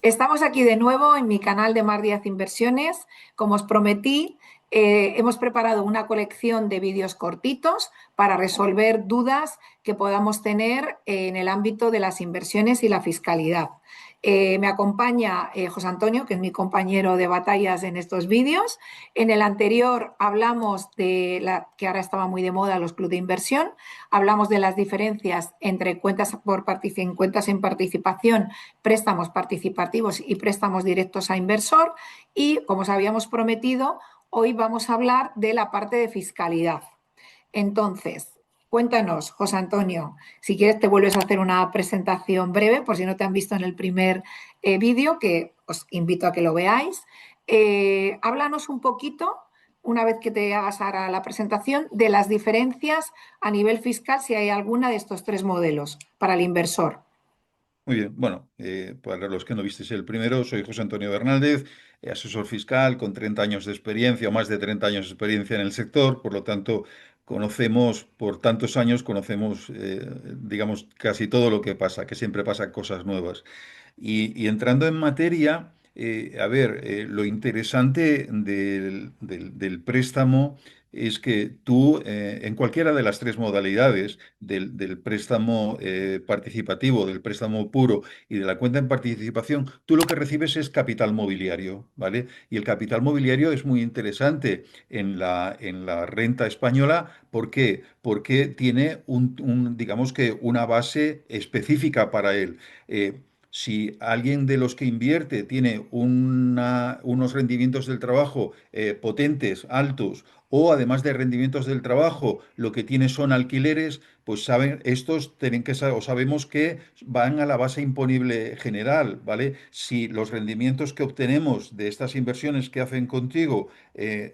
Estamos aquí de nuevo en mi canal de Mar Díaz Inversiones. Como os prometí, hemos preparado una colección de vídeos cortitos para resolver dudas que podamos tener en el ámbito de las inversiones y la fiscalidad. Me acompaña José Antonio, que es mi compañero de batallas en estos vídeos. En el anterior hablamos de la que ahora estaba muy de moda, los clubes de inversión. Hablamos de las diferencias entre cuentas en participación, préstamos participativos y préstamos directos a inversor. Y como os habíamos prometido, hoy vamos a hablar de la parte de fiscalidad. Entonces, cuéntanos, José Antonio, si quieres te vuelves a hacer una presentación breve, por si no te han visto en el primer vídeo, que os invito a que lo veáis. Háblanos un poquito, una vez que te hagas ahora la presentación, de las diferencias a nivel fiscal, si hay alguna de estos tres modelos para el inversor. Muy bien, bueno, para los que no visteis el primero, soy José Antonio Bernaldez, asesor fiscal con 30 años de experiencia o más de 30 años de experiencia en el sector, por lo tanto, conocemos, por tantos años, conocemos, digamos, casi todo lo que pasa, que siempre pasan cosas nuevas. Y entrando en materia, a ver, lo interesante del préstamo es que tú, en cualquiera de las tres modalidades, del préstamo participativo, del préstamo puro y de la cuenta en participación, tú lo que recibes es capital mobiliario, ¿vale? Y el capital mobiliario es muy interesante en la renta española. ¿Por qué? Porque tiene digamos que una base específica para él. Si alguien de los que invierte tiene unos rendimientos del trabajo potentes, altos, o además de rendimientos del trabajo, lo que tiene son alquileres, pues saben, estos tienen que o sabemos que van a la base imponible general, ¿vale? Si los rendimientos que obtenemos de estas inversiones que hacen contigo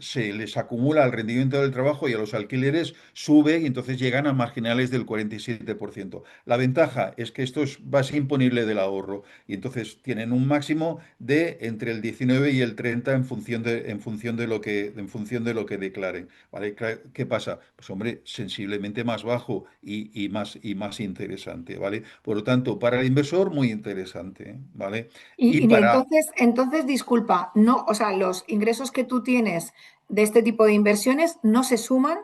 se les acumula al rendimiento del trabajo y a los alquileres, sube y entonces llegan a marginales del 47%. La ventaja es que esto es base imponible del ahorro y entonces tienen un máximo de entre el 19 y el 30 en función de lo que declaren, ¿vale? ¿Qué pasa? Pues hombre, sensiblemente más bajo y más interesante, ¿vale? Por lo tanto, para el inversor, muy interesante, ¿vale? Y Y para entonces, disculpa, no, o sea, los ingresos que tú tienes de este tipo de inversiones no se suman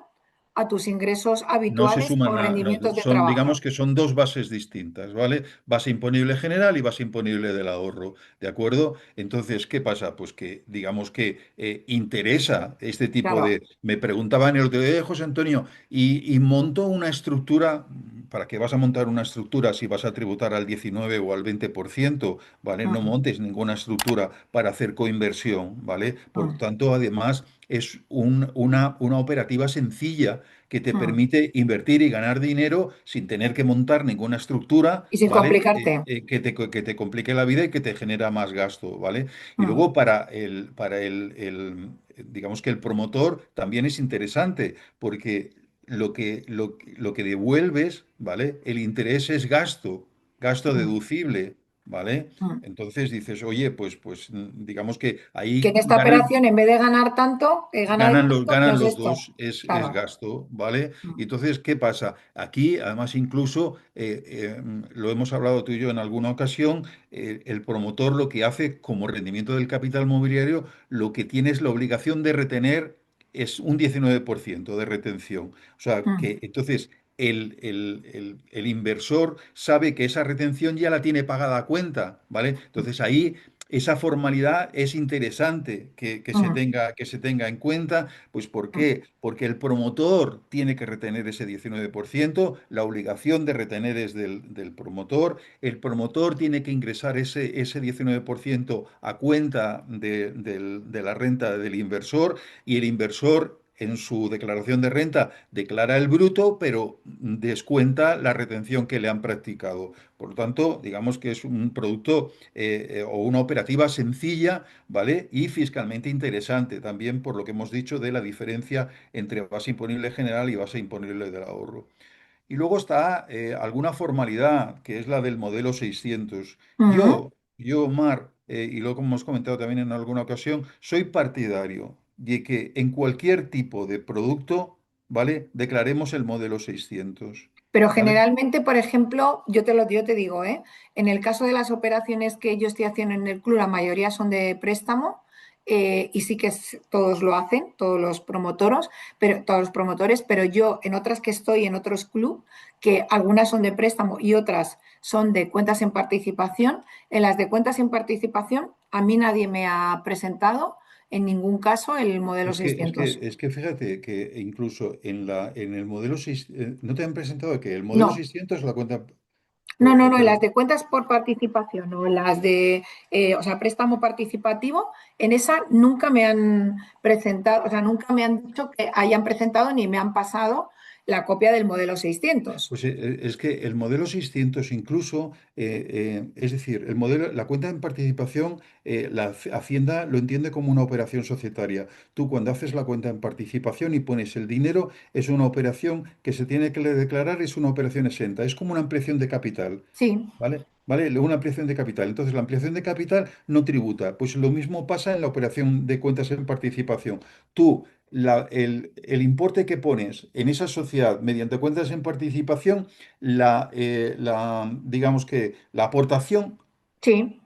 a tus ingresos No se habituales o suman no, rendimientos de son, digamos trabajo. que son dos bases distintas, ¿vale? Base imponible general y base imponible del ahorro, ¿de acuerdo? Entonces, ¿qué pasa? Pues que, digamos que interesa este tipo Claro. de... Me preguntaban el otro día, José Antonio, y monto una estructura, ¿para qué vas a montar una estructura si vas a tributar al 19 o al 20%? ¿Vale? No Mm, montes ninguna estructura para hacer coinversión, ¿vale? Por mm, tanto, además, es una operativa sencilla que te mm. permite invertir y ganar dinero sin tener que montar ninguna estructura, Y sin ¿vale? complicarte. Que te complique la vida y que te genera más gasto, ¿vale? Y Mm, luego digamos que el promotor también es interesante porque lo que devuelves, ¿vale? El interés es gasto mm, deducible, ¿vale? mm. Entonces dices, oye, pues digamos que Que en ahí esta operación, en vez de ganar tanto, ganar ganan los, tanto, ganan menos los esto. dos, es Claro. gasto, ¿vale? Y Mm, entonces, ¿qué pasa? Aquí, además, incluso, lo hemos hablado tú y yo en alguna ocasión, el promotor lo que hace como rendimiento del capital mobiliario, lo que tiene es la obligación de retener es un 19% de retención. O sea, mm, que entonces el inversor sabe que esa retención ya la tiene pagada a cuenta, ¿vale? Entonces ahí esa formalidad es interesante que se mm, tenga, que se tenga en cuenta, pues ¿por mm, qué? Porque el promotor tiene que retener ese 19%, la obligación de retener es del promotor, el promotor tiene que ingresar ese 19% a cuenta de la renta del inversor y el inversor en su declaración de renta declara el bruto, pero descuenta la retención que le han practicado. Por lo tanto, digamos que es un producto o una operativa sencilla, ¿vale? Y fiscalmente interesante también por lo que hemos dicho de la diferencia entre base imponible general y base imponible del ahorro. Y luego está alguna formalidad, que es la del modelo 600. mm. Yo, Mar, y lo hemos comentado también en alguna ocasión, soy partidario de que en cualquier tipo de producto, ¿vale? Declaremos el modelo 600. Pero ¿vale? generalmente, por ejemplo, yo te digo, ¿eh? En el caso de las operaciones que yo estoy haciendo en el club, la mayoría son de préstamo, y sí que todos lo hacen, todos los promotores, pero yo en otras que estoy en otros clubes, que algunas son de préstamo y otras son de cuentas en participación, en las de cuentas en participación a mí nadie me ha presentado en ningún caso el modelo Es que, es que, 600. es que fíjate que incluso en el modelo 6, ¿no te han presentado que el modelo No. 600 la cuenta, No, no, no, en las perdón? de cuentas por participación o en las de, o sea, préstamo participativo, en esa nunca me han presentado, o sea, nunca me han dicho que hayan presentado ni me han pasado la copia del modelo 600. Pues es que el modelo 600 incluso, es decir, el modelo, la cuenta en participación, la Hacienda lo entiende como una operación societaria. Tú cuando haces la cuenta en participación y pones el dinero, es una operación que se tiene que declarar, es una operación exenta, es como una ampliación de capital. Sí, ¿Vale? ¿Vale? Una ampliación de capital. Entonces, la ampliación de capital no tributa. Pues lo mismo pasa en la operación de cuentas en participación. Tú, el importe que pones en esa sociedad mediante cuentas en participación, digamos que la aportación sí,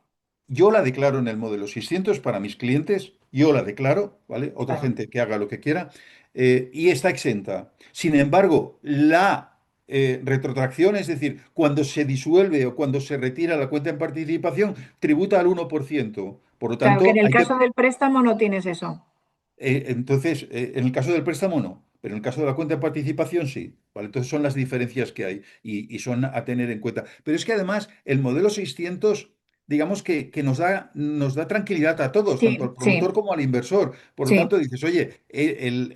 yo la declaro en el modelo 600 para mis clientes, yo la declaro, ¿vale? Otra claro. gente que haga lo que quiera, y está exenta. Sin embargo, la retrotracción, es decir, cuando se disuelve o cuando se retira la cuenta en participación, tributa al 1%. Por lo Claro que en tanto, el hay caso que del préstamo no tienes eso. entonces, en el caso del préstamo no, pero en el caso de la cuenta de participación sí, ¿vale? Entonces son las diferencias que hay y son a tener en cuenta. Pero es que además el modelo 600, digamos que nos da tranquilidad a todos, tanto Sí, al promotor sí, como al inversor. Por lo sí. tanto, dices, oye,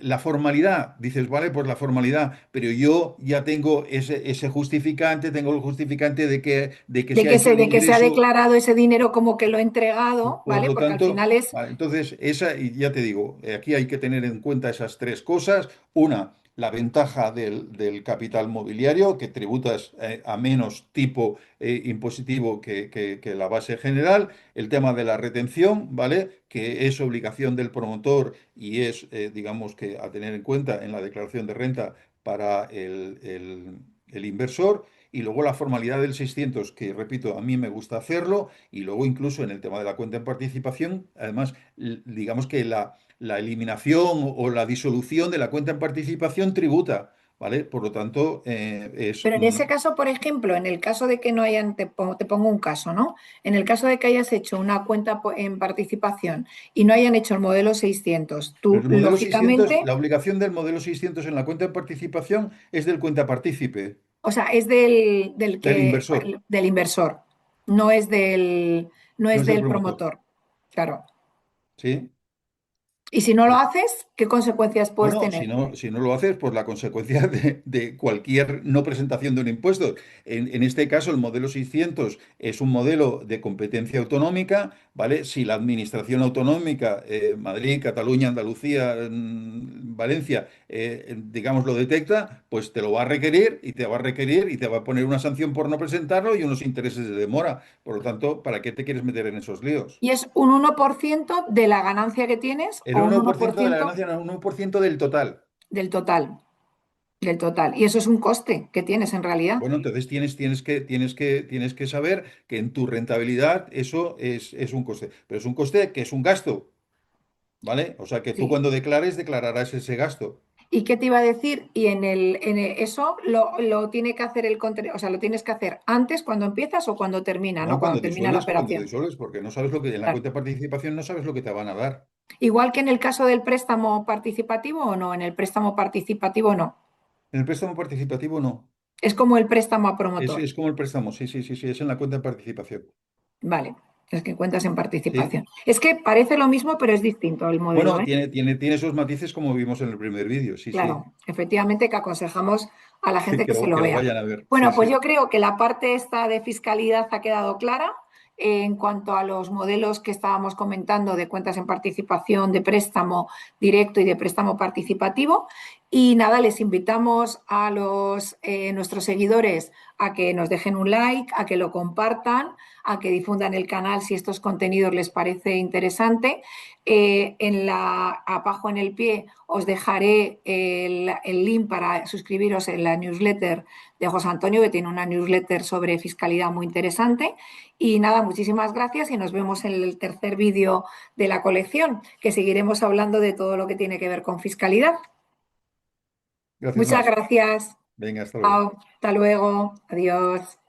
la formalidad, dices, vale, pues la formalidad, pero yo ya tengo ese justificante, tengo el justificante de que se ha hecho el De que se ha ingreso. declarado ese dinero como que lo he entregado, Por ¿vale? lo Porque al tanto, final es, vale, entonces, y ya te digo, aquí hay que tener en cuenta esas tres cosas. Una, la ventaja del capital mobiliario, que tributas a menos tipo impositivo que la base general. El tema de la retención, ¿vale? Que es obligación del promotor y es, digamos, que a tener en cuenta en la declaración de renta para el inversor. Y luego la formalidad del 600, que repito, a mí me gusta hacerlo. Y luego incluso en el tema de la cuenta en participación, además, digamos que la eliminación o la disolución de la cuenta en participación tributa, ¿vale? Por lo tanto, pero en ese caso, por ejemplo, en el caso de que no hayan, te pongo un caso, ¿no? En el caso de que hayas hecho una cuenta en participación y no hayan hecho el modelo 600, pero tú el modelo 600, lógicamente, la obligación del modelo 600 en la cuenta en participación es del cuenta partícipe, o sea, es del inversor, del inversor, no es no no es es del del promotor, promotor. Claro. ¿sí? Y si no lo haces, ¿qué consecuencias puedes Bueno, tener? si no lo haces, pues la consecuencia de cualquier no presentación de un impuesto. En este caso, el modelo 600 es un modelo de competencia autonómica, ¿vale? Si la administración autonómica, Madrid, Cataluña, Andalucía, Valencia, digamos, lo detecta, pues te lo va a requerir y te va a requerir y te va a poner una sanción por no presentarlo y unos intereses de demora. Por lo tanto, ¿para qué te quieres meter en esos líos? ¿Y es un 1% de la ganancia que tienes El o un uno uno por por ciento de la ciento ganancia, no, 1% del total. del total? Del total. Y eso es un coste que tienes en realidad. Bueno, entonces tienes que saber que en tu rentabilidad eso es un coste, pero es un coste que es un gasto, ¿vale? O sea que tú Sí. cuando declares declararás ese gasto. ¿Y qué te iba a decir? Y eso lo tiene que hacer o sea, lo tienes que hacer antes cuando empiezas o cuando termina, ¿no? No, Cuando termina la cuando operación. disuelves, porque no sabes lo que en la Claro. cuenta de participación no sabes lo que te van a dar. Igual que en el caso del préstamo participativo o no, en el préstamo participativo no. En el préstamo participativo no. Es como el préstamo a Es, promotor. es como el préstamo, sí, sí, sí, sí, es en la cuenta de participación. Vale, es que cuentas en ¿Sí? participación. Es que parece lo mismo, pero es distinto el modelo, Bueno, ¿eh? tiene esos matices como vimos en el primer vídeo, sí, sí. Claro, efectivamente que aconsejamos a la gente Que que se lo, lo que lo vea. vayan a ver, sí, Bueno, pues sí. yo creo que la parte esta de fiscalidad ha quedado clara en cuanto a los modelos que estábamos comentando de cuentas en participación, de préstamo directo y de préstamo participativo. Y nada, les invitamos a nuestros seguidores a que nos dejen un like, a que lo compartan, a que difundan el canal si estos contenidos les parece interesante. Abajo en el pie os dejaré el link para suscribiros en la newsletter de José Antonio, que tiene una newsletter sobre fiscalidad muy interesante. Y nada, muchísimas gracias y nos vemos en el tercer vídeo de la colección, que seguiremos hablando de todo lo que tiene que ver con fiscalidad. Gracias, Muchas Mar. gracias. Venga, hasta luego. Chao. Hasta luego. Adiós.